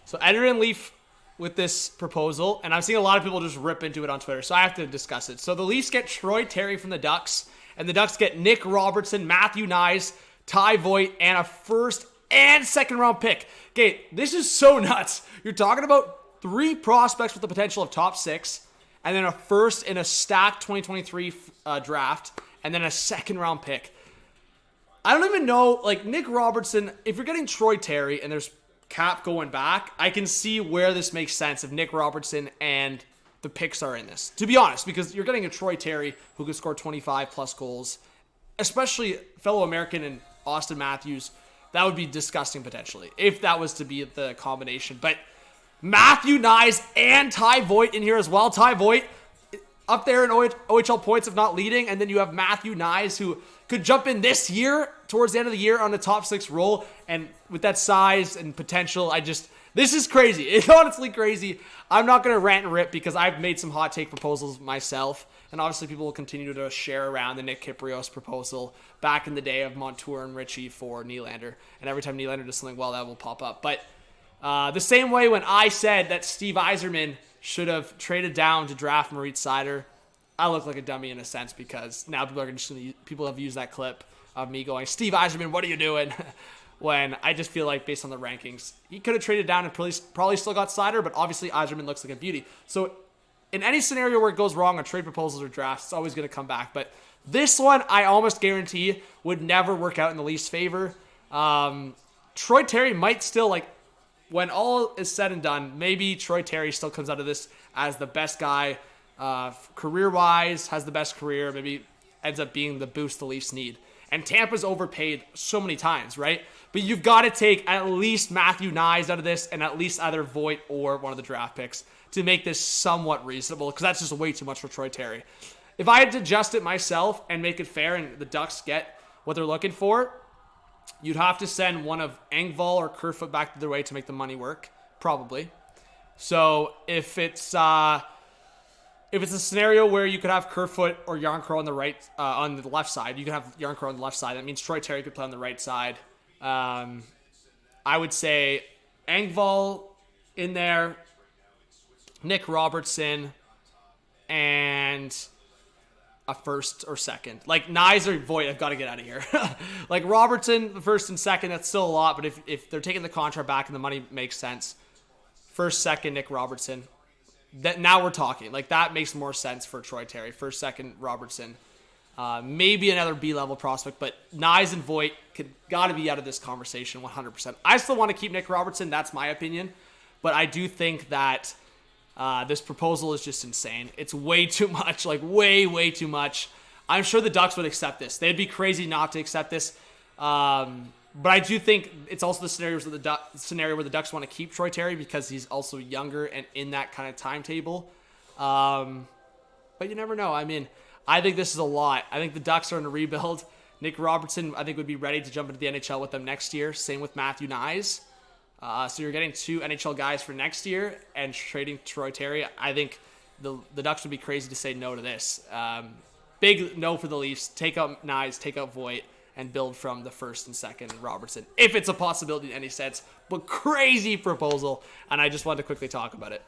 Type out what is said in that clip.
So editor in Leaf with this proposal, and I'm seeing a lot of people just rip into it on Twitter, so I have to discuss it. So the Leafs get Troy Terry from the Ducks, and the Ducks get Nick Robertson, Matthew Nyes, Ty Voigt, and a first and second round pick. Okay, this is so nuts. You're talking about 3 prospects with the potential of top 6, and then a first in a stacked 2023 draft, and then a second round pick. I don't even know, like, Nick Robertson, if you're getting Troy Terry and there's cap going back, I can see where this makes sense if Nick Robertson and the picks are in this, to be honest, because you're getting a Troy Terry who could score 25 plus goals, especially fellow American and Austin Matthews. That would be disgusting potentially if that was to be the combination. But Matthew Nyes and Ty Voigt in here as well. Ty Voigt up there in OHL points, if not leading, and then you have Matthew Nyes who could jump in this year towards the end of the year on the top 6 role, and with that size and potential, this is crazy. It's honestly crazy. I'm not going to rant and rip because I've made some hot take proposals myself, and obviously people will continue to share around the Nick Kypreos proposal back in the day of Montour and Ritchie for Nylander, and every time Nylander does something well, that will pop up. But the same way when I said that Steve Yzerman should have traded down to draft Moritz Seider, I look like a dummy in a sense because now people have used that clip of me going, Steve Yzerman, what are you doing? When I just feel like based on the rankings, he could have traded down and probably still got Seider, but obviously Yzerman looks like a beauty. So in any scenario where it goes wrong on trade proposals or drafts, it's always going to come back. But this one, I almost guarantee would never work out in the Leafs' favor. Troy Terry might still, like, when all is said and done, maybe Troy Terry still comes out of this as the best guy career-wise, has the best career, maybe ends up being the boost the Leafs need. And Tampa's overpaid so many times, right? But you've got to take at least Matthew Nyes out of this and at least either Voigt or one of the draft picks to make this somewhat reasonable, because that's just way too much for Troy Terry. If I had to adjust it myself and make it fair and the Ducks get what they're looking for, you'd have to send one of Engvall or Kerfoot back the other way to make the money work, probably. So if it's a scenario where you could have Kerfoot or Yarncrow on the right, on the left side, you could have Yarncrow on the left side. That means Troy Terry could play on the right side. I would say Engvall in there, Nick Robertson, and a first or second. Like, Nyes or Voigt, I've got to get out of here. Like, Robertson, the first and second, that's still a lot, but if they're taking the contract back and the money makes sense, first, second, Nick Robertson. That now we're talking. Like, that makes more sense for Troy Terry. First, second, Robertson. Maybe another B-level prospect, but Nyes and Voigt got to be out of this conversation 100%. I still want to keep Nick Robertson. That's my opinion. But I do think that this proposal is just insane. It's way too much, like way, way too much. I'm sure the Ducks would accept this. They'd be crazy not to accept this. But I do think it's also the scenario where the Ducks want to keep Troy Terry because he's also younger and in that kind of timetable. But you never know. I mean, I think this is a lot. I think the Ducks are in a rebuild. Nick Robertson, I think, would be ready to jump into the NHL with them next year. Same with Matthew Nyes. So you're getting 2 NHL guys for next year and trading Troy Terry. I think the Ducks would be crazy to say no to this. Big no for the Leafs. Take out Nyes, take out Voigt, and build from the first and second Robertson, if it's a possibility in any sense. But crazy proposal, and I just wanted to quickly talk about it.